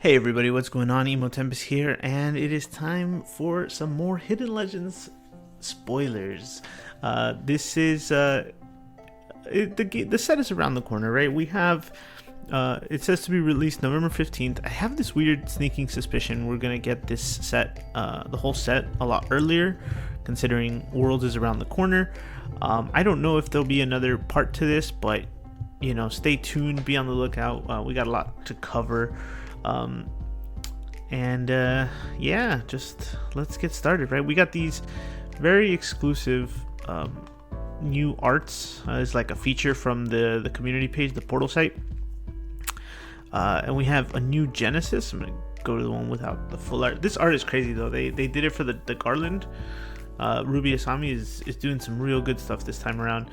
Hey everybody, what's going on? Emo Tempest here, and it is time for some more Hidden Legends spoilers. This is the set is around the corner, right? We have it says to be released November 15th. I have this weird sneaking suspicion we're gonna get this set, the whole set, a lot earlier, considering Worlds is around the corner. I don't know if there'll be another part to this, but stay tuned, be on the lookout. We got a lot to cover. Yeah, just let's get started, right? We got these very exclusive new arts as like a feature from the community page, the portal site. And we have a new Genesis. I'm gonna go to the one without the full art. This art is crazy though. They did it for the Garland. Ruby Asami is doing some real good stuff this time around.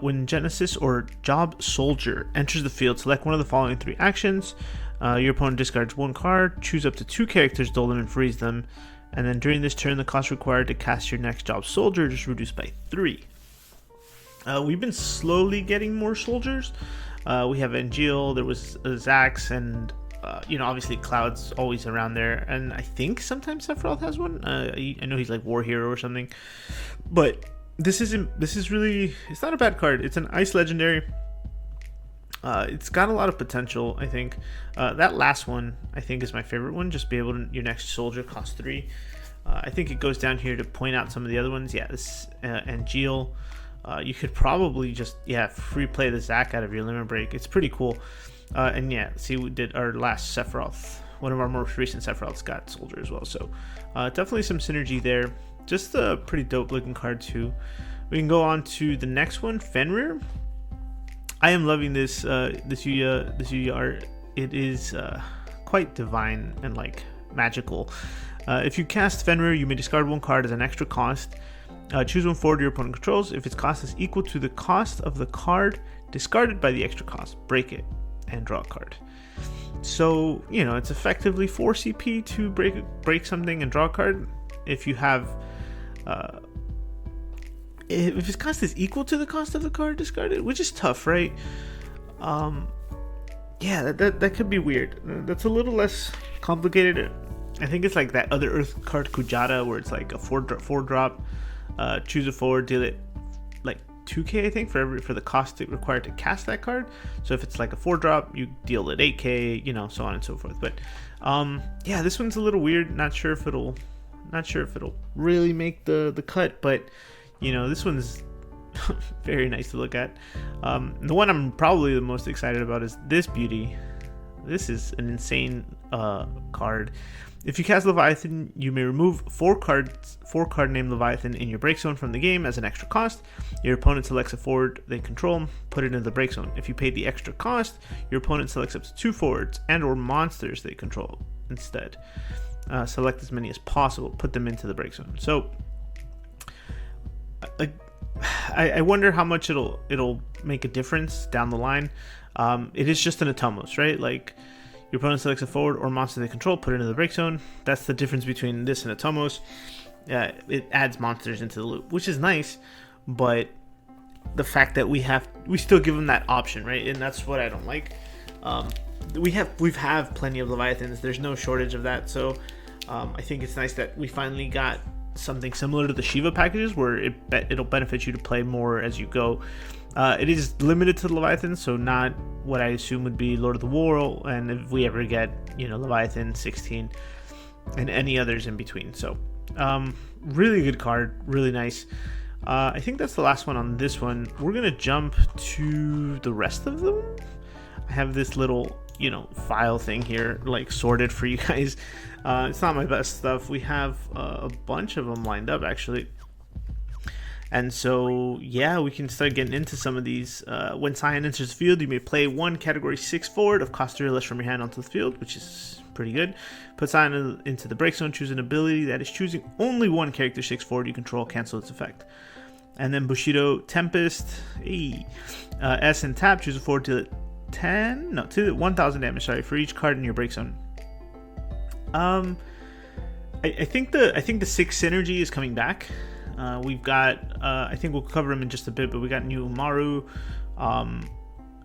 When Genesis or Job Soldier enters the field, select one of the following three actions. Your opponent discards one card, choose up to two characters, duel them, and freeze them. And then during this turn, the cost required to cast your next Job Soldier is reduced by 3. We've been slowly getting more soldiers. We have Angel, there was Zax, and obviously Cloud's always around there. And I think sometimes Sephiroth has one. I know he's like War Hero or something. But this is really, it's not a bad card. It's an Ice Legendary. It's got a lot of potential, I think. That last one, I think, is my favorite one. Just be able to, your next soldier costs 3. I think it goes down here to point out some of the other ones. Yeah, this Angel. You could probably just, free play the Zac out of your limit break. It's pretty cool. And yeah, see, we did our last Sephiroth. One of our most recent Sephiroths got soldier as well. So definitely some synergy there. Just a pretty dope looking card too. We can go on to the next one, Fenrir. I am loving this Yuya art. It is quite divine and like magical. If you cast Fenrir, you may discard one card as an extra cost. Choose one forward your opponent controls. If its cost is equal to the cost of the card discarded by the extra cost, break it and draw a card. So it's effectively 4 CP to break something and draw a card. If you have if its cost is equal to the cost of the card discarded, which is tough, right? That could be weird. That's a little less complicated. I think it's like that other Earth card Kujata, where it's like a 4 drop. Choose a forward, deal it like 2k, I think, for the cost it required to cast that card. So if it's like a 4 drop, you deal it 8k, so on and so forth. But this one's a little weird. Not sure if it'll really make the cut, but this one's very nice to look at. The one I'm probably the most excited about is this beauty. This is an insane card. If you cast Leviathan, you may remove 4 card named Leviathan in your break zone from the game as an extra cost. Your opponent selects a forward they control, put it into the break zone. If you pay the extra cost, your opponent selects up to 2 forwards and or monsters they control instead. Select as many as possible, put them into the break zone. So I wonder how much it'll make a difference down the line. It is just an Atomos, right? Like, your opponent selects a forward or monster they control, put it into the break zone. That's the difference between this and Atomos. It adds monsters into the loop, which is nice, but the fact that we still give them that option, right? And that's what I don't like. We've plenty of Leviathans. There's no shortage of that. So I think it's nice that we finally got something similar to the Shiva packages, where it'll benefit you to play more as you go. It is limited to Leviathan, so not what I assume would be Lord of the War, and if we ever get Leviathan 16 and any others in between. So really good card, really nice. I think that's the last one on this one. We're gonna jump to the rest of them. I have this little file thing here, like, sorted for you guys. It's not my best stuff. We have a bunch of them lined up, actually. And so, we can start getting into some of these. When Sayan enters the field, you may play one category 6 forward of cost 3 or less from your hand onto the field, which is pretty good. Put Sayan into the break zone, choose an ability that is choosing only one character 6 forward you control, cancel its effect. And then Bushido Tempest, S and tap, choose a forward to 1,000 damage, for each card in your break zone. I think the 6 synergy is coming back. We've got I think we'll cover them in just a bit, but we got new Umaru,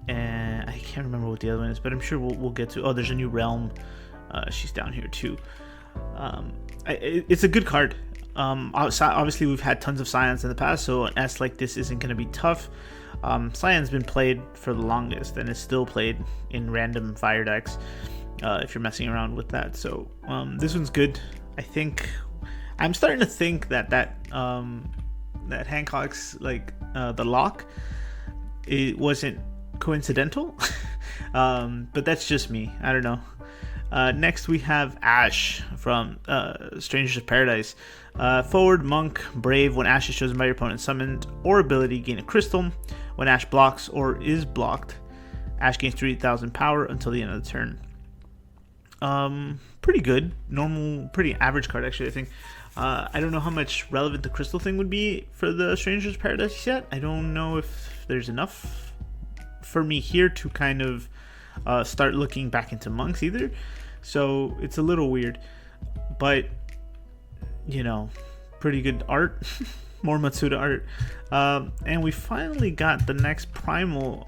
and I can't remember what the other one is, but I'm sure we'll get to. Oh, there's a new realm. She's down here too. It's a good card. Obviously we've had tons of Saiyans in the past, so an S like this isn't going to be tough. Sayan's been played for the longest and is still played in random fire decks if you're messing around with that. So this one's good. I think I'm starting to think that Hancock's the lock, it wasn't coincidental. But that's just me. I don't know. Next we have Ash from Strangers of Paradise. Forward, Monk, Brave. When Ash is chosen by your opponent, summoned or ability, gain a crystal. When Ash blocks or is blocked, Ash gains 3,000 power until the end of the turn. Pretty good. Normal, pretty average card actually, I think. I don't know how much relevant the crystal thing would be for the Strangers of Paradise yet. I don't know if there's enough for me here to kind of start looking back into monks either. So it's a little weird. But, you know, pretty good art. More Matsuda art. And we finally got the next primal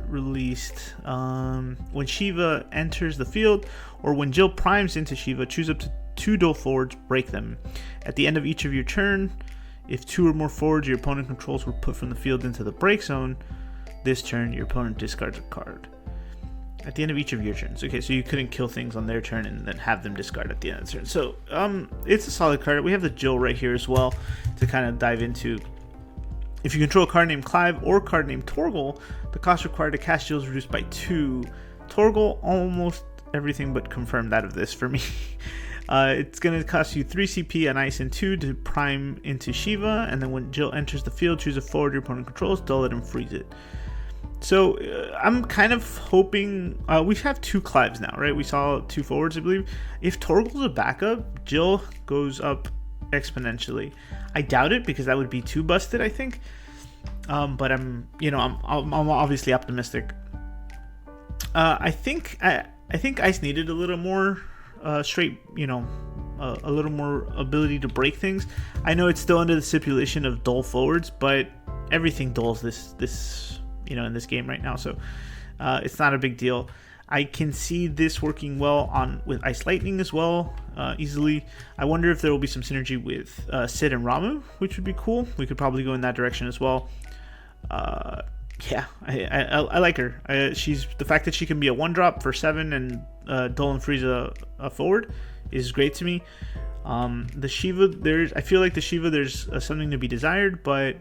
released. When Shiva enters the field, or when Jill primes into Shiva, choose up to 2 dual forwards, break them. At the end of each of your turn, if 2 or more forwards your opponent controls were put from the field into the break zone, this turn your opponent discards a card. At the end of each of your turns. Okay, so you couldn't kill things on their turn and then have them discard at the end of the turn. So it's a solid card. We have the Jill right here as well to kind of dive into. If you control a card named Clive or a card named Torgal, the cost required to cast Jill is reduced by 2. Torgal, almost everything but confirmed out of this for me. It's going to cost you 3 CP, an ice, and 2 to prime into Shiva, and then when Jill enters the field, choose a forward your opponent controls, dull it, and freeze it. So I'm kind of hoping we have 2 Clives now, right? We saw 2 forwards, I believe. If Torgal's a backup, Jill goes up exponentially. I doubt it because that would be too busted, I think. But I'm obviously optimistic. I think Ice needed a little more straight, a little more ability to break things. I know it's still under the stipulation of dull forwards, but everything dulls this in this game right now, so it's not a big deal. I can see this working well with Ice Lightning as well, easily. I wonder if there will be some synergy with Sid and Ramu, which would be cool. We could probably go in that direction as well. Yeah, I like her. She's the fact that she can be a 1-drop for 7 and dull and freeze a forward is great to me. The Shiva, I feel like the Shiva, there's something to be desired, but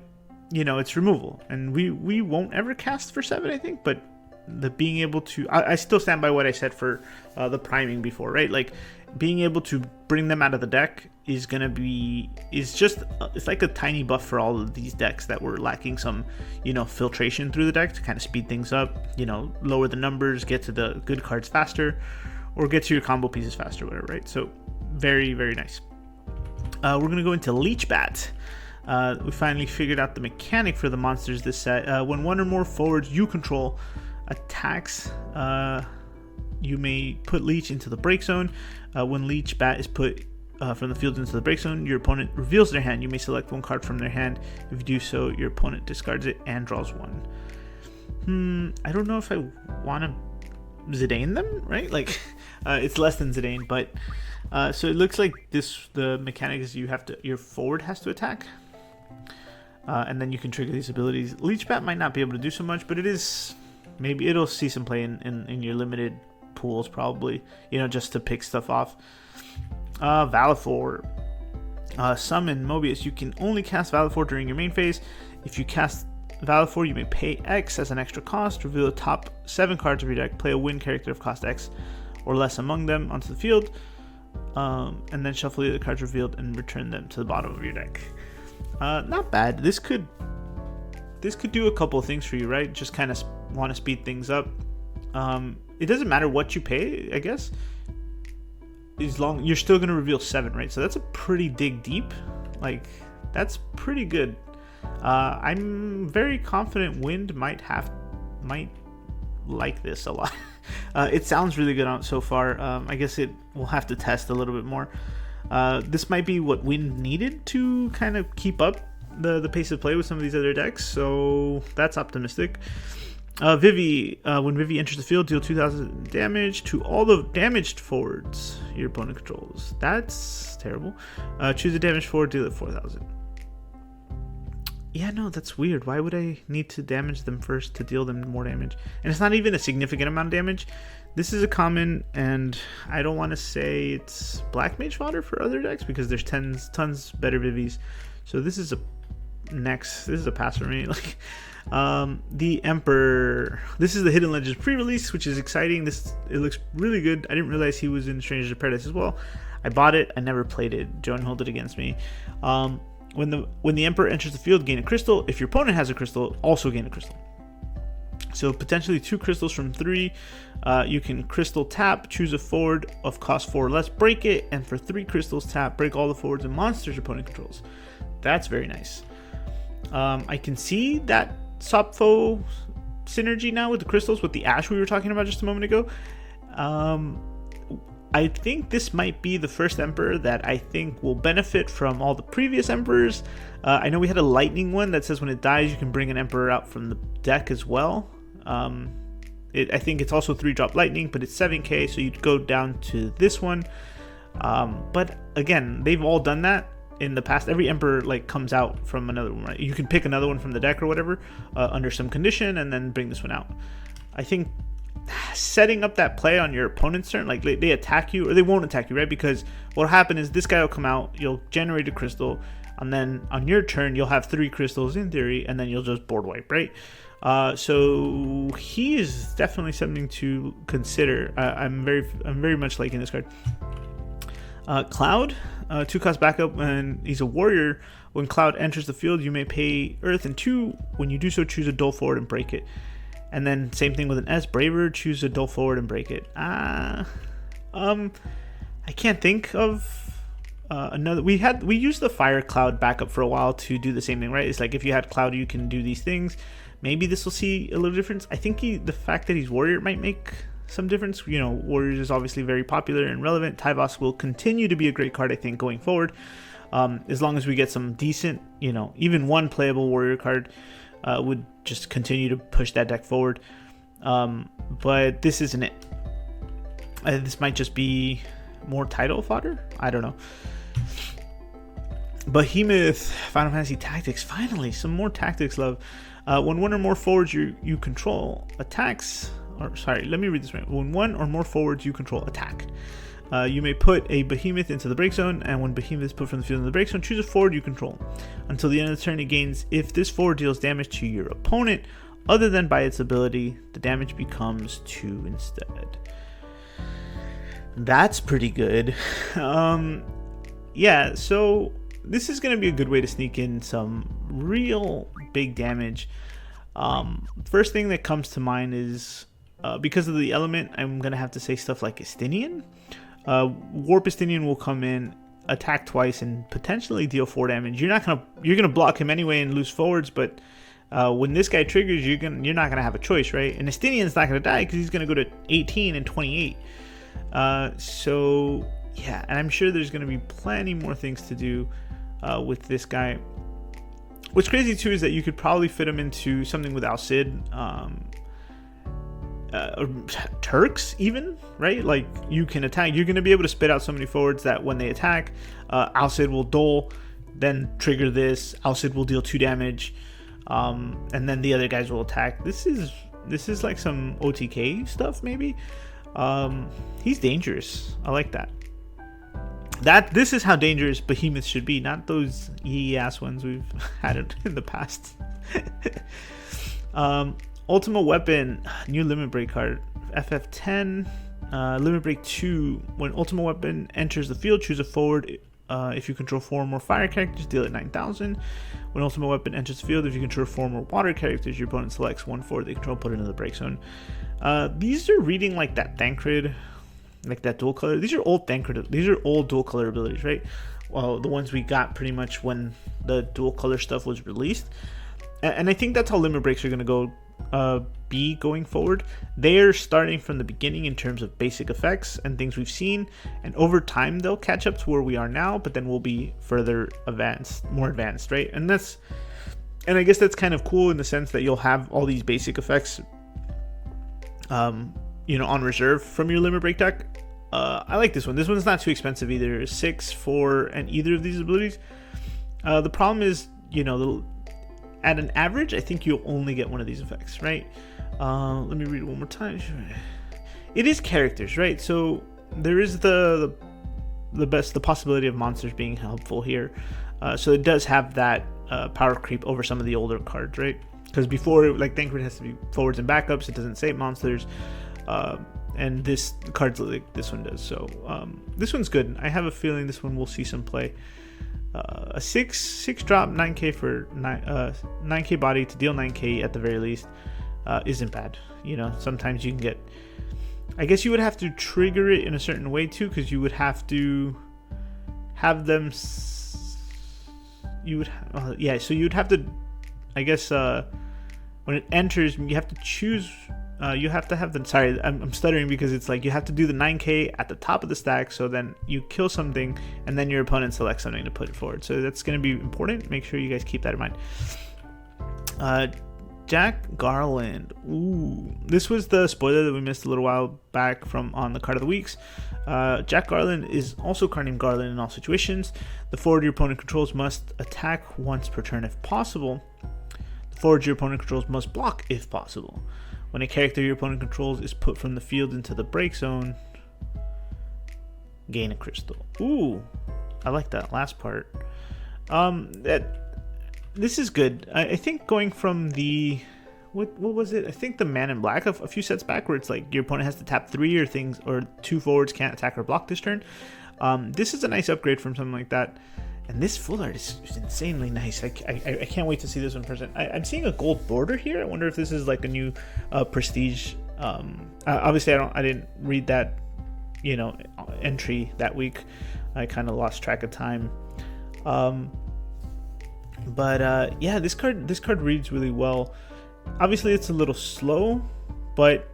it's removal, and we won't ever cast for 7, I think. But the being able to, I still stand by what I said for the priming before, right? Like being able to bring them out of the deck is it's like a tiny buff for all of these decks that were lacking some filtration through the deck to kind of speed things up, lower the numbers, get to the good cards faster, or get to your combo pieces faster, whatever, right? So very, very nice. We're gonna go into Leech Bat. We finally figured out the mechanic for the monsters this set. When 1 or more forwards you control attacks, you may put Leech into the break zone. When Leech Bat is put from the field into the break zone, your opponent reveals their hand. You may select 1 card from their hand. If you do so, your opponent discards it and draws 1. I don't know if I want to Zidane them, right? Like it's less than Zidane, but so it looks like the mechanic is your forward has to attack. And then you can trigger these abilities. Leech Bat might not be able to do so much, but maybe it'll see some play in your limited pools, probably, just to pick stuff off. Valifor. Summon Mobius. You can only cast Valifor during your main phase. If you cast Valifor, you may pay X as an extra cost, reveal the top 7 cards of your deck, play a win character of cost X or less among them onto the field, and then shuffle the other cards revealed and return them to the bottom of your deck. Not bad. This could do a couple of things for you, right? Just kind of want to speed things up. It doesn't matter what you pay, I guess, as long you're still going to reveal 7, right? So that's a pretty dig deep. Like, that's pretty good. I'm very confident Wind might like this a lot. It sounds really good so far. I guess we'll have to test a little bit more. This might be what Wind needed to kind of keep up the pace of play with some of these other decks, so that's optimistic. Vivi, when Vivi enters the field, deal 2,000 damage to all the damaged forwards your opponent controls. That's terrible. Choose a damaged forward, deal it 4,000. Yeah, no, that's weird. Why would I need to damage them first to deal them more damage? And it's not even a significant amount of damage. This is a common, and I don't want to say it's black mage fodder for other decks because there's tons better Vivis. So this is a pass for me. Like, the Emperor. This is the Hidden Legends pre-release, which is exciting. It looks really good. I didn't realize he was in Strangers of Paradise as well. I bought it. I never played it. Joan held it against me. When the Emperor enters the field, gain a crystal. If your opponent has a crystal, also gain a crystal. So potentially 2 crystals from 3. You can crystal tap, choose a forward of cost 4 or less, break it, and for 3 crystals tap, break all the forwards and monsters your opponent controls. That's very nice. I can see that Sopfo synergy now with the crystals, with the ash we were talking about just a moment ago. I think this might be the first Emperor that I think will benefit from all the previous Emperors. I know we had a lightning one that says when it dies you can bring an Emperor out from the deck as well. I think it's also 3-drop lightning, but it's 7k, so you'd go down to this one. But again, they've all done that in the past. Every Emperor like comes out from another one, right? You can pick another one from the deck or whatever under some condition and then bring this one out. I think setting up that play on your opponent's turn, like they attack you, or they won't attack you, right? Because what'll happen is this guy will come out, you'll generate a crystal, and then on your turn you'll have 3 crystals in theory, and then you'll just board wipe, right? So he is definitely something to consider. I'm very much liking this card. Cloud, 2-cost backup, and he's a warrior. When Cloud enters the field, you may pay Earth, and 2. When you do so, choose a dull forward and break it. And then same thing with an S, Braver, choose a dull forward and break it. I can't think of another. We used the Fire Cloud backup for a while to do the same thing, right? It's like if you had Cloud, you can do these things. Maybe this will see a little difference. I think the fact that he's warrior might make some difference. You know, warriors is obviously very popular and relevant. Tyvos will continue to be a great card, I think, going forward. As long as we get some decent, even one playable warrior card. Would just continue to push that deck forward. But this isn't it. This might just be more title fodder. I don't know. Behemoth, Final Fantasy Tactics. Finally, some more tactics love. When one or more forwards you control attacks, or sorry, let me read this right. When one or more forwards you control attack, you may put a Behemoth into the break zone, and when Behemoth is put from the field in the break zone, choose a forward you control. Until the end of the turn, it gains if this forward deals damage to your opponent, other than by its ability, the damage becomes 2 instead. That's pretty good. Yeah, so this is going to be a good way to sneak in some real big damage. First thing that comes to mind is, because of the element, I'm going to have to say stuff like Estinian. Warp Estinian will come in, attack twice, and potentially deal 4 damage. You're gonna block him anyway and lose forwards, but when this guy triggers, you're not gonna have a choice, right? And Estinian's not gonna die because he's gonna go to 18 and 28. So yeah, and I'm sure there's gonna be plenty more things to do with this guy. What's crazy too is that you could probably fit him into something with Alcid. Turks even, right? Like you can attack, you're going to be able to spit out so many forwards that when they attack, Alcid will dull, then trigger this, Alcid will deal 2 damage, and then the other guys will attack. This is like some OTK stuff maybe. He's dangerous. I like that. This is how dangerous Behemoth should be, not those ass ones we've had in the past. Ultimate Weapon, new Limit Break card, FF10, Limit Break 2. When Ultimate Weapon enters the field, choose a forward. If you control 4 or more fire characters, deal it 9,000. When Ultimate Weapon enters the field, if you control 4 or more water characters, your opponent selects 1 forward they control, put it into the break zone. These are reading like that Thancred, like that dual color. These are old Thancred. These are old dual color abilities, right? Well, the ones we got pretty much when the dual color stuff was released. And I think that's how Limit Breaks are going to go. Be going forward. They're starting from the beginning in terms of basic effects and things we've seen, and over time they'll catch up to where we are now, but then we'll be further more advanced, right? And I guess that's kind of cool in the sense that you'll have all these basic effects on reserve from your limit break deck. I like this one. This one's not too expensive either. 6 for and either of these abilities. The problem is, at an average, I think you'll only get one of these effects, right? Let me read it one more time. It is characters, right? So there is the possibility of monsters being helpful here. So it does have that power creep over some of the older cards, right? Because before, like, Thancred has to be forwards and backups. It doesn't save monsters. And this cards like this one does. So this one's good. I have a feeling this one will see some play. A 6 drop 9k for 9k body to deal 9k at the very least isn't bad. Sometimes you can get, I guess you would have to trigger it in a certain way too, because you would have to have them so you'd have to, I guess, when it enters, you have to choose. You have to have the. Sorry, I'm stuttering because it's like you have to do the 9k at the top of the stack. So then you kill something, and then your opponent selects something to put it forward. So that's going to be important. Make sure you guys keep that in mind. Jack Garland. Ooh, this was the spoiler that we missed a little while back from on the card of the weeks. Jack Garland is also card named Garland in all situations. The forward your opponent controls must attack once per turn if possible. The forward your opponent controls must block if possible. When a character your opponent controls is put from the field into the break zone, gain a crystal. Ooh, I like that last part. This is good. I think going from the what was it? I think the Man in Black a few sets back, where it's like your opponent has to tap 3 or things, or 2 forwards can't attack or block this turn. This is a nice upgrade from something like that. And this full art is insanely nice. I can't wait to see this in person. I'm seeing a gold border here. I wonder if this is like a new prestige. Obviously, I didn't read that, entry that week. I kind of lost track of time. But this card reads really well. Obviously, it's a little slow, but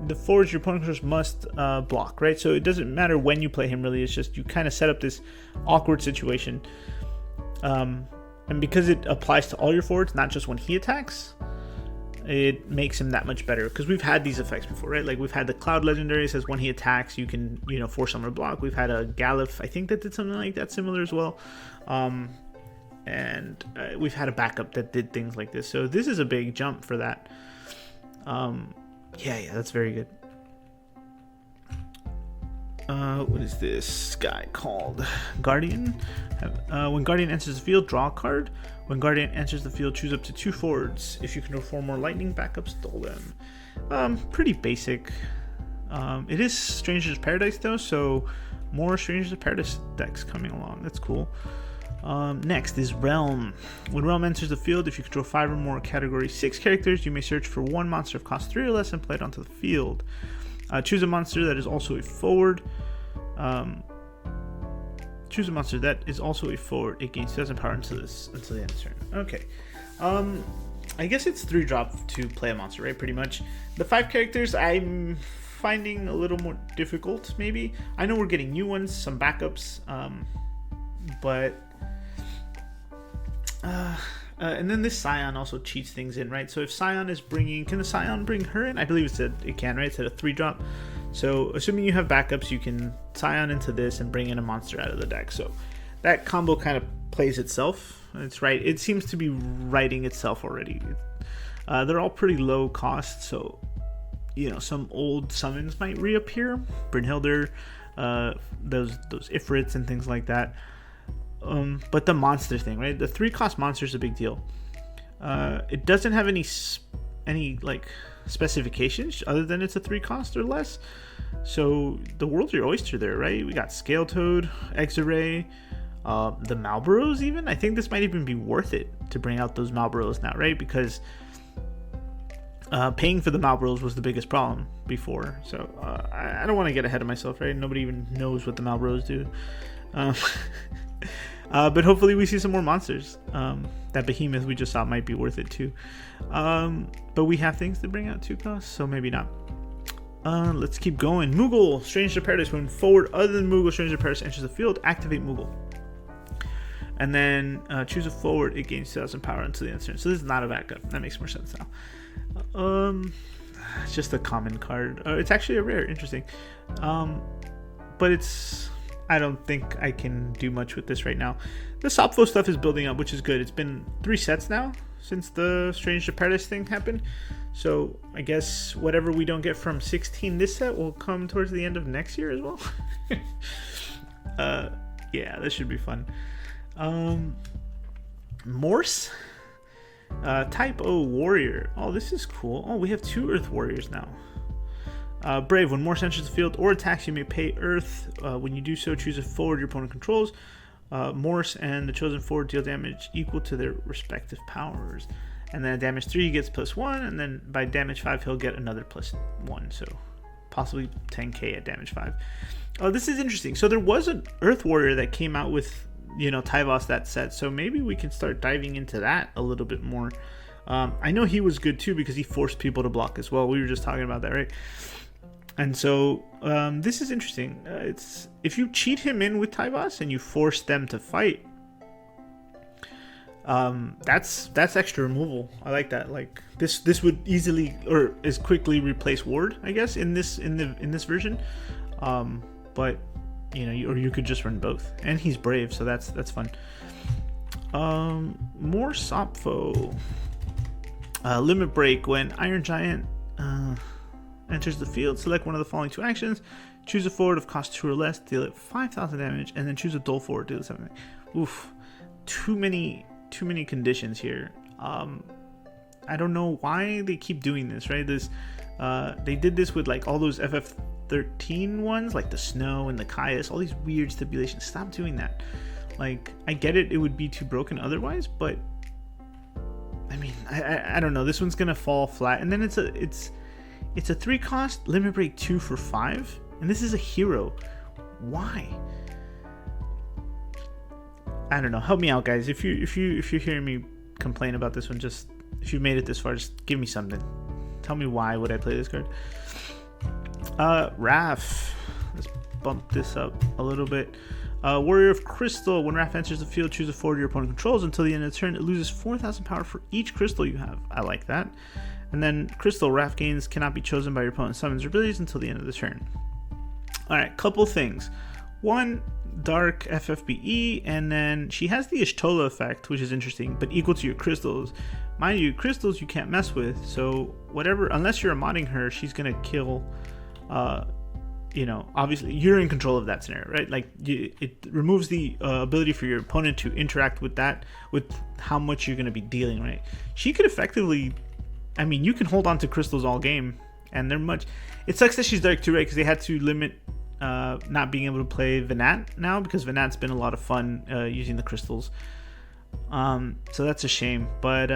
the forwards your opponent controls must block, right? So it doesn't matter when you play him, really. It's just you kind of set up this awkward situation. And because it applies to all your forwards, not just when he attacks, it makes him that much better. Because we've had these effects before, right? Like we've had the Cloud Legendary says when he attacks, you can, force him or block. We've had a Galif, I think, that did something like that similar as well. And we've had a backup that did things like this. So this is a big jump for that. Yeah, that's very good. What is this guy called? Guardian. When Guardian enters the field, draw a card. When Guardian enters the field, choose up to 2 forwards. If you control 4 more lightning backups, stole them. Pretty basic. It is Stranger's Paradise though, so more Stranger's Paradise decks coming along. That's cool. Next is Realm. When Realm enters the field, if you control 5 or more category 6 characters, you may search for 1 monster of cost 3 or less and play it onto the field. Choose a monster that is also a forward. Choose a monster that is also a forward. It gains 2,000 power until the end of turn. Okay. I guess it's 3 drop to play a monster, right? Pretty much. The 5 characters I'm finding a little more difficult, maybe. I know we're getting new ones, some backups, but and then this Sayan also cheats things in, right? So if Sayan is bringing, can the Sayan bring her in? I believe it can, right? It's at a 3 drop. So assuming you have backups, you can Sayan into this and bring in a monster out of the deck. So that combo kind of plays itself. It's right. It seems to be writing itself already. They're all pretty low cost, so some old summons might reappear. Brynhildr, those Ifrits and things like that. But the monster thing, right? The 3 cost monster is a big deal. It doesn't have any like specifications other than it's a 3 cost or less. So the world's your oyster there, right? We got Scale Toad, Exarray, the Malboros even. I think this might even be worth it to bring out those Malboros now, right? Because paying for the Malboros was the biggest problem before. So I don't want to get ahead of myself, right? Nobody even knows what the Malboros do. But hopefully we see some more monsters. That Behemoth we just saw might be worth it too. But we have things to bring out 2 costs, so maybe not. Let's keep going. Moogle, Stranger Paradise. When forward other than Moogle, Stranger Paradise enters the field, activate Moogle. And then choose a forward, it gains 2,000 power until the end of turn. So this is not a backup. That makes more sense now. It's just a common card. It's actually a rare. Interesting. But I don't think I can do much with this right now. The Sopfo stuff is building up, which is good. It's been 3 sets now since the Strange to Paradise thing happened. So I guess whatever we don't get from 16 this set will come towards the end of next year as well. Yeah, this should be fun. Morse? Type O Warrior. Oh, this is cool. Oh, we have 2 Earth Warriors now. Brave. When Morse enters the field or attacks, you may pay Earth. When you do so, choose a forward your opponent controls. Morse and the chosen forward deal damage equal to their respective powers. And then at damage 3, he gets +1, and then by damage 5, he'll get another +1. So possibly 10k at damage 5. Oh, this is interesting. So there was an Earth Warrior that came out with, Tyvos that set. So maybe we can start diving into that a little bit more. I know he was good too because he forced people to block as well. We were just talking about that, right? And so this is interesting. It's if you cheat him in with Tyvos and you force them to fight, that's extra removal. I like that. Like this would easily or as quickly replace Ward, I guess, in this version. But or you could just run both, and he's brave, so that's fun. More Sopfo. Limit Break. When Iron Giant enters the field, select one of the following 2 actions. Choose a forward of cost 2 or less, deal it 5,000 damage, and then choose a dull forward, deal it 7. Oof, too many conditions here. I don't know why they keep doing this, right? They did this with like all those FF13 ones, like the Snow and the Caius, all these weird stipulations. Stop doing that. Like, I get it would be too broken otherwise, but I mean, I don't know. This one's gonna fall flat, and then it's a 3 cost limit break 2 for 5, and this is a hero. Why? I don't know. Help me out, guys. If you're hearing me complain about this one, just if you made it this far, just give me something. Tell me why would I play this card. Raph. Let's bump this up a little bit. Warrior of Crystal. When Raph enters the field, choose a forward your opponent controls. Until the end of the turn, it loses 4,000 power for each crystal you have. I like that. And then Crystal. Raph gains cannot be chosen by your opponent's summons or abilities until the end of the turn. Alright, couple things. One, Dark FFBE, and then she has the Ishtola effect, which is interesting, but equal to your crystals. Mind you, crystals you can't mess with, so whatever, unless you're modding her, she's gonna kill. Obviously you're in control of that scenario, right? Like it removes the ability for your opponent to interact with that, with how much you're going to be dealing, right? She could effectively, I mean, you can hold on to crystals all game, and they're much. It sucks that she's dark too, right? Because they had to limit not being able to play Venat now, because Venat's been a lot of fun using the crystals. So that's a shame, but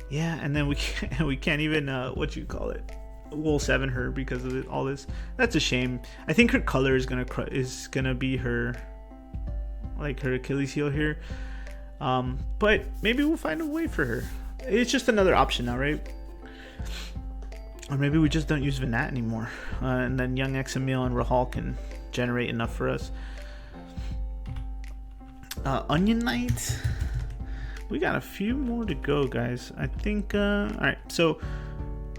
yeah. And then we can't even Wool 7 her because of all this. That's a shame. I think her color is gonna be her, like, her Achilles heel here. But maybe we'll find a way for her. It's just another option now, right? Or maybe we just don't use Venat anymore, and then young Examil and Rahal can generate enough for us. Onion Knight. We got a few more to go, guys. I think. All right, so.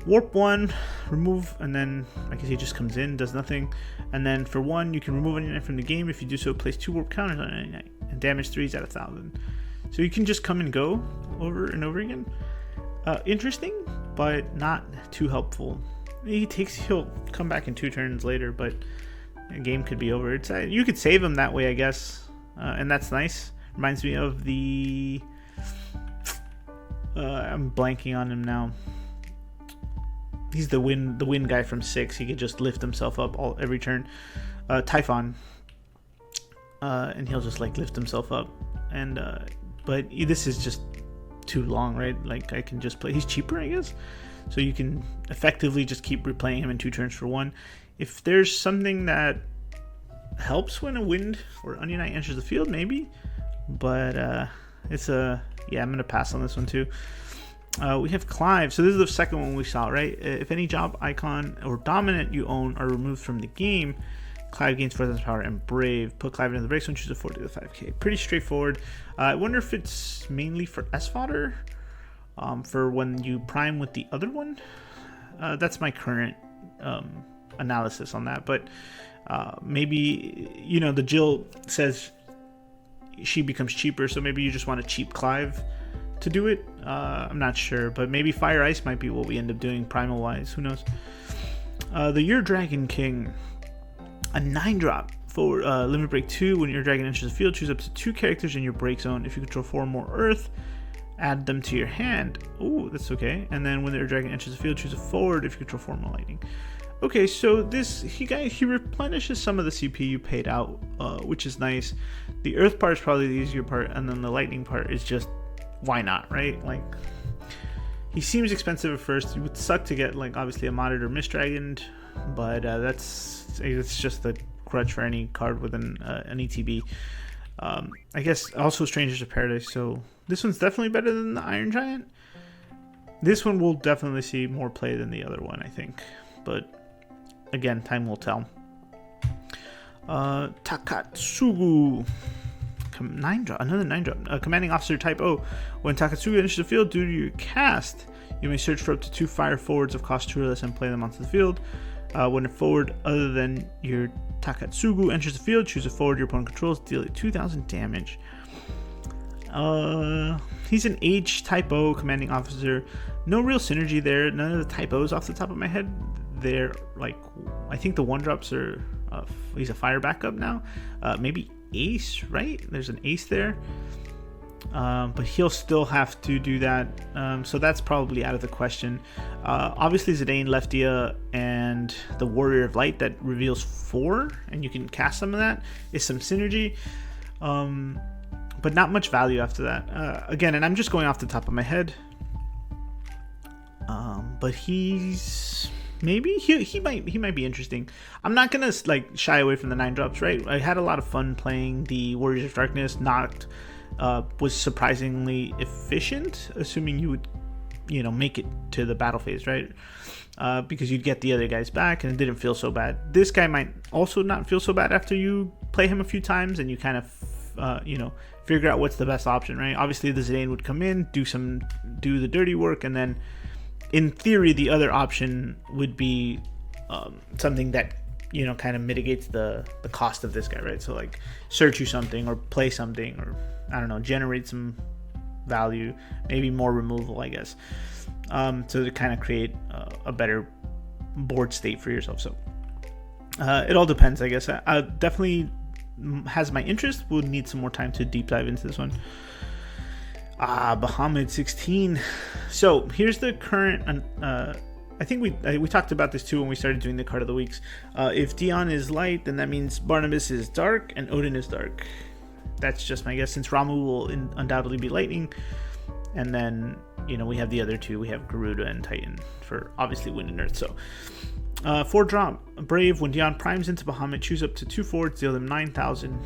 Warp 1, remove, and then I guess he just comes in, does nothing. And then for 1, you can remove Onion Knight from the game. If you do so, place 2 warp counters on Onion Knight, and damage 3 is at 1,000. So you can just come and go over and over again. Interesting, but not too helpful. He'll come back in 2 turns later, but the game could be over. You could save him that way, I guess, and that's nice. Reminds me of the. I'm blanking on him now. He's the wind guy from 6. He could just lift himself up every turn. Typhon. And he'll just like lift himself up. And but this is just too long, right? Like I can just play. He's cheaper, I guess. So you can effectively just keep replaying him in 2 turns for 1. If there's something that helps when a wind or Onion Knight enters the field, maybe. But I'm gonna pass on this one too. We have Clive. So this is the second one we saw, right? If any job, icon, or dominant you own are removed from the game, Clive gains 4,000 power and Brave. Put Clive into the break zone, choose a 4 to the 5k. Pretty straightforward. I wonder if it's mainly for S fodder, for when you prime with the other one. That's my current analysis on that. But maybe, the Jill says she becomes cheaper, so maybe you just want a cheap Clive to do it. I'm not sure, but maybe Fire Ice might be what we end up doing primal wise. Who knows? The Your Dragon King, a 9-drop for limit break 2. When your dragon enters the field, choose up to 2 characters in your break zone. If you control 4 or more Earth, add them to your hand. Oh, that's okay. And then when their dragon enters the field, choose a forward. If you control 4 or more Lightning. Okay, so he replenishes some of the CP you paid out, which is nice. The Earth part is probably the easier part, and then the Lightning part is just why not, right? Like, he seems expensive at first. It would suck to get, like, obviously a modded or misdragoned, but it's just the crutch for any card with an ETB. I guess also Strangers of Paradise, so this one's definitely better than the Iron Giant. This one will definitely see more play than the other one, I think, but again, time will tell. Takatsugu, 9-drop, another 9-drop. Commanding Officer type O. When Takatsugu enters the field, due to your cast, you may search for up to 2 fire forwards of cost 2 or less and play them onto the field. When a forward other than your Takatsugu enters the field, choose a forward your opponent controls, deal it 2,000 damage. He's an H type O commanding officer. No real synergy there. None of the type O's off the top of my head. They're like, I think the 1-drops are, he's a fire backup now. Maybe Ace, right? There's an Ace there. But he'll still have to do that. So that's probably out of the question. Obviously Zane, Leftia, and the Warrior of Light that reveals 4, and you can cast some of that, is some synergy. But not much value after that. Again, and I'm just going off the top of my head. But he's... Maybe he might be interesting. I'm not gonna like shy away from the 9-drops, right? I had a lot of fun playing the Warriors of Darkness. Was surprisingly efficient, assuming you would, make it to the battle phase, right? Because you'd get the other guys back, and it didn't feel so bad. This guy might also not feel so bad after you play him a few times, and you kind of, figure out what's the best option, right? Obviously, the Zane would come in, do the dirty work, and then, in theory, the other option would be something that kind of mitigates the cost of this guy, right? So like search you something or play something, or I don't know, generate some value, maybe more removal, I guess, so to kind of create a better board state for yourself. So it all depends, I guess. I definitely has my interest. We'll need some more time to deep dive into this one. Bahamut 16. So here's the current. I think we talked about this too when we started doing the card of the weeks. If Dion is light, then that means Barnabas is dark and Odin is dark. That's just my guess, since Ramu will undoubtedly be lightning. And then we have the other two. We have Garuda and Titan for obviously wind and earth. So 4-drop Brave. When Dion primes into Bahamut, choose up to 2 forwards, deal them 9,000.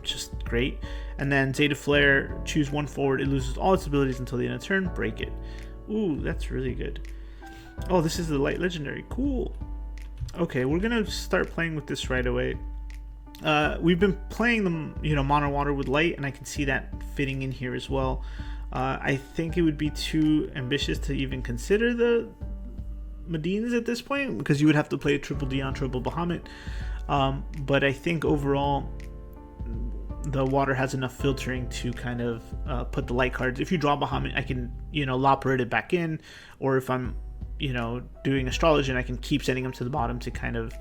Just great. And then Zeta Flare, choose 1 forward, it loses all its abilities until the end of turn, break it. Ooh, that's really good. Oh, this is the light legendary. Cool. Okay, we're gonna start playing with this right away. We've been playing the mono water with light, and I can see that fitting in here as well. I think it would be too ambitious to even consider the Medines at this point, because you would have to play a triple Dion, triple Bahamut. But I think overall the water has enough filtering to kind of put the light cards. If you draw Bahamut, I can Loperate it back in, or if I'm doing Astrology, and I can keep sending them to the bottom to kind of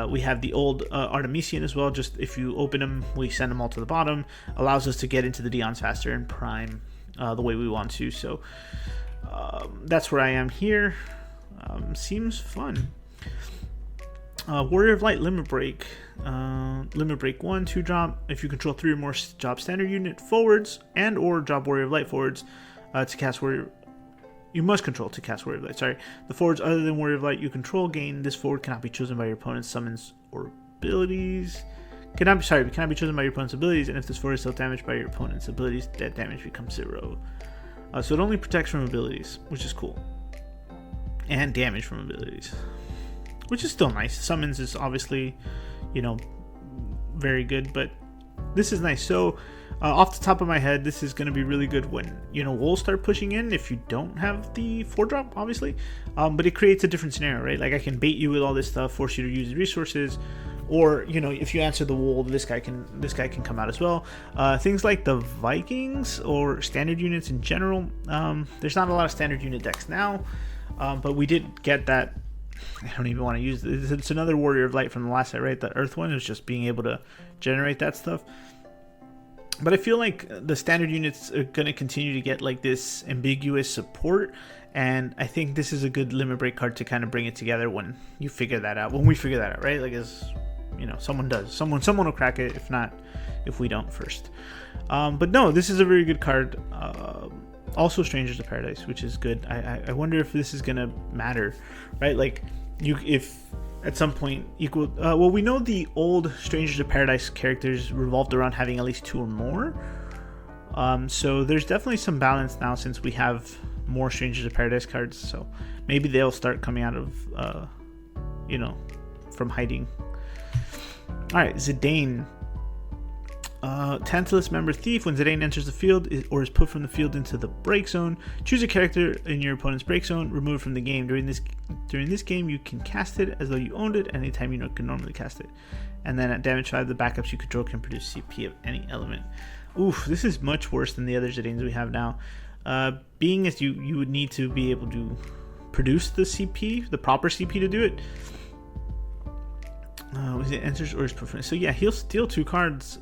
we have the old Artemisian as well. Just if you open them, we send them all to the bottom. Allows us to get into the Dions faster and prime the way we want to. So that's where I am here. Seems fun. Warrior of Light Limit Break. Limit Break 1, 2-drop. If you control 3 or more job standard unit forwards and or job Warrior of Light forwards to cast Warrior, you must control to cast Warrior of Light. Sorry, the forwards other than Warrior of Light you control gain. This forward cannot be chosen by your opponent's summons or abilities. Cannot be chosen by your opponent's abilities, and if this forward is still damaged by your opponent's abilities, that damage becomes 0. So it only protects from abilities, which is cool, and damage from abilities, which is still nice. Summons is obviously, very good, but this is nice. So off the top of my head, this is going to be really good when, you know, wolves start pushing in if you don't have the 4-drop, obviously. But it creates a different scenario, right? Like I can bait you with all this stuff, force you to use the resources, or, you know, if you answer the wolf, this guy can come out as well. Things like the Vikings or standard units in general. There's not a lot of standard unit decks now, but we did get that. I don't even want to use it. It's another Warrior of Light from the last set, right? The Earth one is just being able to generate that stuff. But I feel like the standard units are going to continue to get like this ambiguous support, and I think this is a good limit break card to kind of bring it together when you figure that out. When we figure that out, right? Like, as you know, someone does. Someone will crack it. If not, if we don't first. But no, this is a very good card. Also, Strangers of Paradise, which is good. I wonder if this is gonna matter, right? Like, if at some point equal. Well, we know the old Strangers of Paradise characters revolved around having at least 2 or more. So there's definitely some balance now since we have more Strangers of Paradise cards. So maybe they'll start coming out of, you know, from hiding. All right, Zane. Tantalus Member Thief. When Zane enters the field or is put from the field into the break zone, choose a character in your opponent's break zone, remove from the game. During this game, you can cast it as though you owned it anytime you can normally cast it. And then at damage 5, the backups you control can produce CP of any element. Oof, this is much worse than the other Zanes we have now. Being as you would need to be able to produce the CP, the proper CP to do it. Was it enters or is preferred? So yeah, he'll steal 2 cards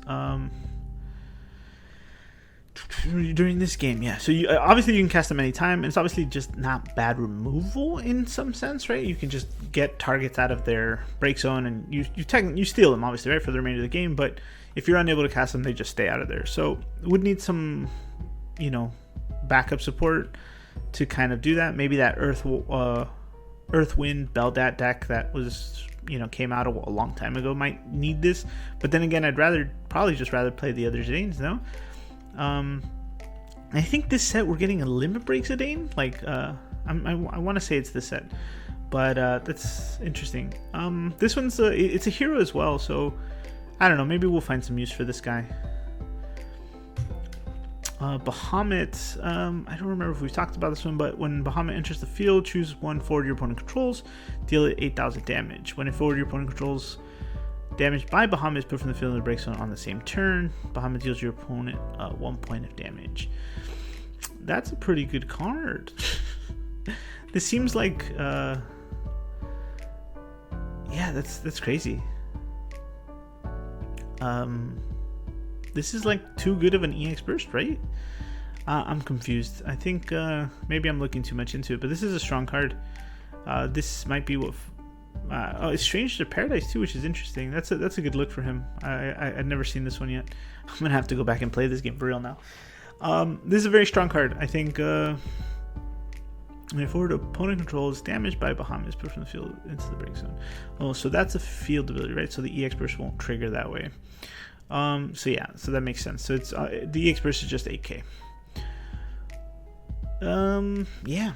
during this game. Yeah, so you obviously you can cast them anytime, and it's obviously just not bad removal in some sense, right? You can just get targets out of their break zone, and you steal them obviously, right, for the remainder of the game. But if you're unable to cast them, they just stay out of there. So would need some, you know, backup support to kind of do that. Maybe that Earthwind Beldat deck that was, you know, came out a long time ago might need this. But then again, I'd probably just rather play the other Zanes, no? I think this set we're getting a limit break Zane. Like, I want to say it's this set, but that's interesting. This one's it's a hero as well, so I don't know. Maybe we'll find some use for this guy. Bahamut, I don't remember if we've talked about this one, but when Bahamut enters the field, choose 1 forward your opponent controls, deal it 8,000 damage. When a forward your opponent controls damage by Bahamut is put from the field in the break zone on the same turn, Bahamut deals your opponent 1 point of damage. That's a pretty good card. This seems like, yeah, that's crazy. This is like too good of an EX burst, right? I'm confused. I think maybe I'm looking too much into it, but this is a strong card. This might be what. Oh, it's Strange to Paradise too, which is interesting. That's a good look for him. I've never seen this one yet. I'm gonna have to go back and play this game for real now. This is a very strong card. I think. When forward opponent controls damage by Bahamut is put from the field into the break zone. Oh, so that's a field ability, right? So the EX burst won't trigger that way. So yeah, so that makes sense. So it's the EX burst is just 8k. Yeah,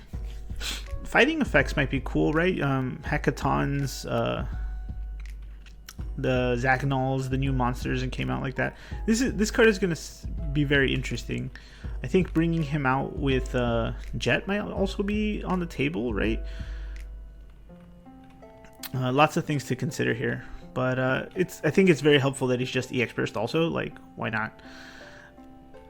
fighting effects might be cool, right? Hecatons, the Zagnals, the new monsters, and came out like that. This card is gonna be very interesting. I think bringing him out with Jet might also be on the table, right? Lots of things to consider here. But I think it's very helpful that he's just EX burst also. Like, why not?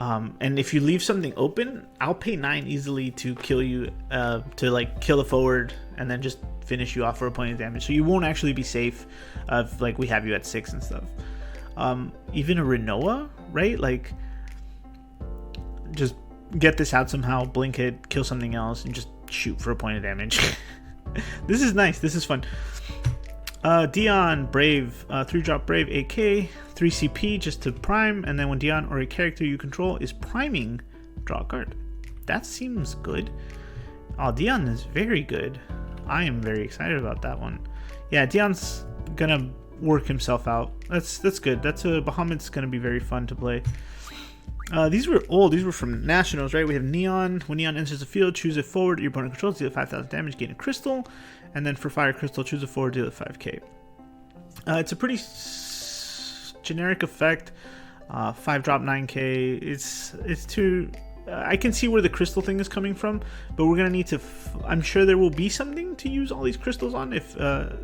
And if you leave something open, I'll pay 9 easily to kill you, to like kill a forward and then just finish you off for a point of damage. So you won't actually be safe if like we have you at 6 and stuff. Even a Renoa, right? Like, just get this out somehow, blink it, kill something else, and just shoot for a point of damage. This is nice. This is fun. Dion Brave, 3-drop Brave, 8k, 3 CP just to prime, and then when Dion or a character you control is priming, draw a card. That seems good. Oh, Dion is very good. I am very excited about that one. Yeah, Dion's gonna work himself out. That's good. That's a Bahamut's gonna be very fun to play. These were old. These were from Nationals, right? We have Neon. When Neon enters the field, choose a forward your opponent controls, deal 5,000 damage, gain a crystal. And then for Fire Crystal, choose a forward, deal 5k. It's a pretty generic effect. 5-drop 9k. It's too... I can see where the crystal thing is coming from, but we're gonna need to... I'm sure there will be something to use all these crystals on if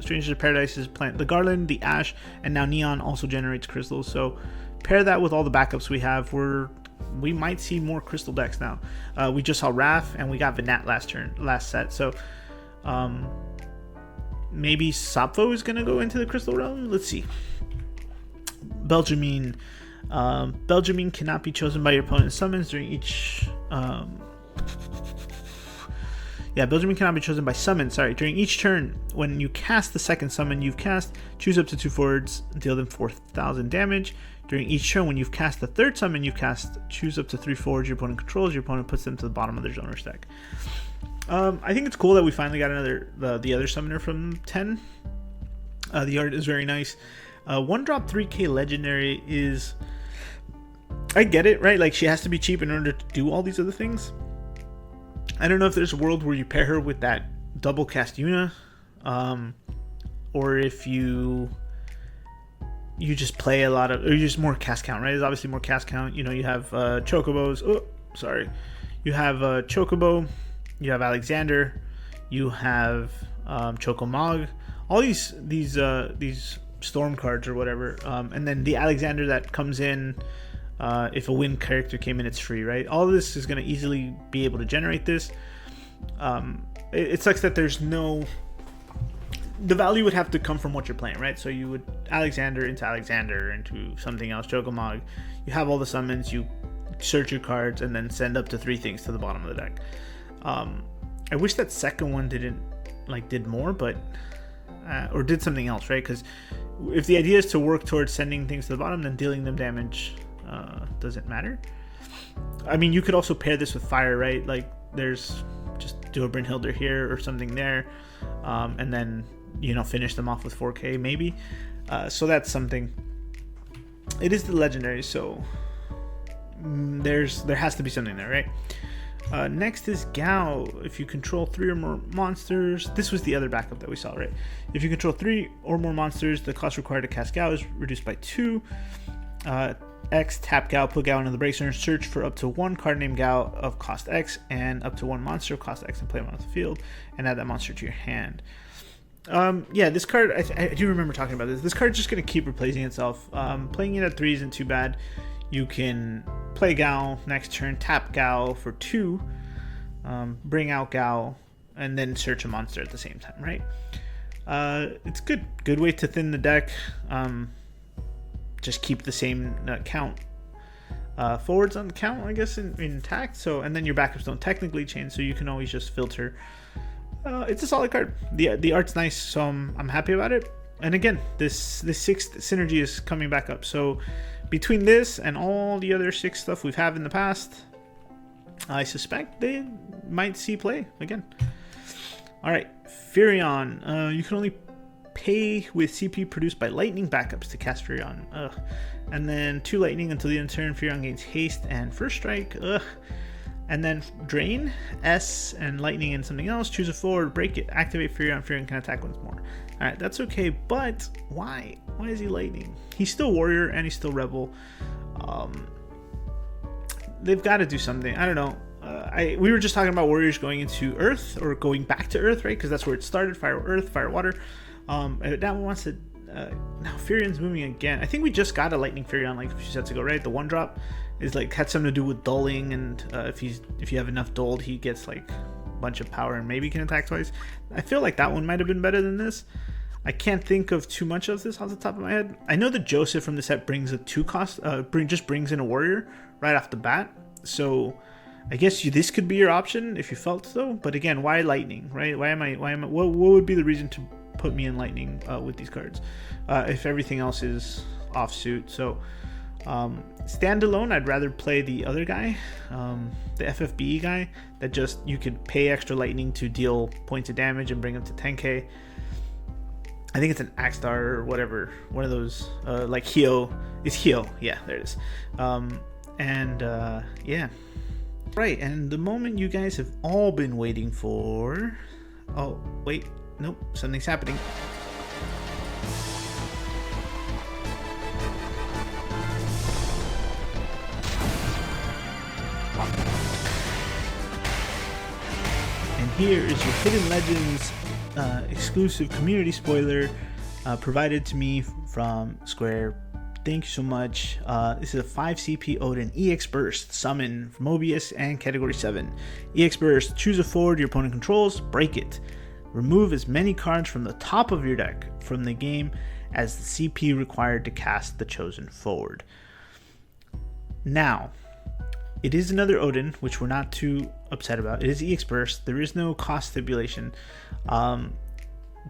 Strangers of Paradise is plant. The Garland, the Ash, and now Neon also generates crystals. So pair that with all the backups we have. We might see more crystal decks now. We just saw Raph and we got Venat last set. So maybe Sappho is gonna go into the crystal realm. Let's see. Belgiumine. Belgiumine cannot be chosen by your opponent's summons during each... Belgiumine cannot be chosen by summon. Sorry, during each turn, when you cast the second summon you've cast, choose up to 2 forwards, deal them 4,000 damage. During each turn, when you've cast the third summon you've cast, choose up to 3 forwards your opponent controls. Your opponent puts them to the bottom of their zone or stack. I think it's cool that we finally got the other summoner from 10. The art is very nice. 1-drop 3k legendary is... I get it, right? Like, she has to be cheap in order to do all these other things. I don't know if there's a world where you pair her with that double cast Yuna, or if you just play a lot of, or you just more cast count, right? There's obviously more cast count. You know, you have Chocobos. Oh, sorry. You have Chocobo. You have Alexander. You have Chocomog. All these storm cards or whatever, and then the Alexander that comes in. If a win character came in, it's free, right? All of this is going to easily be able to generate this. It sucks that there's no... The value would have to come from what you're playing, right? So you would Alexander into something else, Chocomog. You have all the summons, you search your cards, and then send up to 3 things to the bottom of the deck. I wish that second one did more, but... or did something else, right? Because if the idea is to work towards sending things to the bottom, then dealing them damage... doesn't matter. I mean, you could also pair this with fire, right? Like, there's just do a Brynhilder here or something there, and then, you know, finish them off with 4k maybe. So that's something. It is the legendary, so there has to be something there, right? Next is Gao. If you control 3 or more monsters, this was the other backup that we saw, right? If you control 3 or more monsters, the cost required to cast Gao is reduced by 2. X, tap Gao, put Gao into the break zone, search for up to 1 card named Gao of cost X and up to 1 monster of cost X and play them off the field and add that monster to your hand. This card, I do remember talking about this. This card is just going to keep replacing itself. Playing it at 3 isn't too bad. You can play Gao next turn, tap Gao for 2, bring out Gao, and then search a monster at the same time, right? It's good way to thin the deck. Just keep the same count forwards on the count, I guess, intact. So, and then your backups don't technically change, so you can always just filter. It's a solid card. The art's nice, so I'm happy about it. And again, this 6th synergy is coming back up. So between this and all the other 6 stuff we've had in the past, I suspect they might see play again. All right, Furion. You can only pay with CP produced by lightning backups to cast Furion. And then 2 lightning until the end of turn. Furion gains haste and first strike. And then drain S and lightning and something else. Choose a forward, break it, activate Furion. Furion can attack once more. All right, that's okay, but why? Why is he lightning? He's still warrior and he's still rebel. They've got to do something. I don't know. We were just talking about warriors going into Earth or going back to Earth, right? Because that's where it started. Fire, Earth, fire, water. That one wants to... now Furion's moving again. I think we just got a lightning Furion like a few sets ago, right? The 1-drop is like had something to do with dulling, and if you have enough dulled, he gets like a bunch of power and maybe can attack twice. I feel like that one might have been better than this. I can't think of too much of this off the top of my head. I know that Joseph from the set brings a 2 cost, just brings in a warrior right off the bat. So I guess this could be your option if you felt so. But again, why lightning, right? What would be the reason to put me in lightning with these cards if everything else is offsuit? So standalone, I'd rather play the other guy, the FFB guy, that just you could pay extra lightning to deal points of damage and bring him to 10k. I think it's an Axstar or whatever, one of those like Hio. It's Hio, yeah, there it is. Yeah, right. And the moment you guys have all been waiting for. Oh wait, nope, something's happening. here is your Hidden Legends exclusive community spoiler provided to me from Square. Thank you so much. This is a 5 CP Odin EX Burst summon from Mobius and Category 7. EX Burst, choose a forward your opponent controls, break it. Remove as many cards from the top of your deck from the game as the CP required to cast the chosen forward. Now, it is another Odin, which we're not too upset about. It is EX Burst. There is no cost stipulation.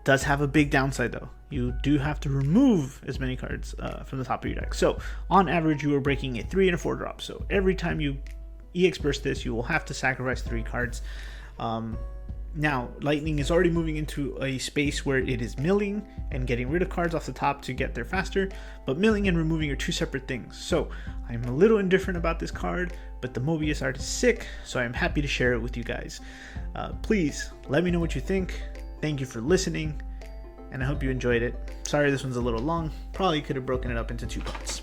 Does have a big downside though. You do have to remove as many cards from the top of your deck. So on average, you are breaking a 3 and a 4 drop. So every time you EX Burst this, you will have to sacrifice 3 cards. Now, Lightning is already moving into a space where it is milling and getting rid of cards off the top to get there faster, but milling and removing are 2 separate things. So I'm a little indifferent about this card, but the Mobius art is sick, so I'm happy to share it with you guys. Please let me know what you think. Thank you for listening, and I hope you enjoyed it. Sorry this one's a little long. Probably could have broken it up into 2 parts.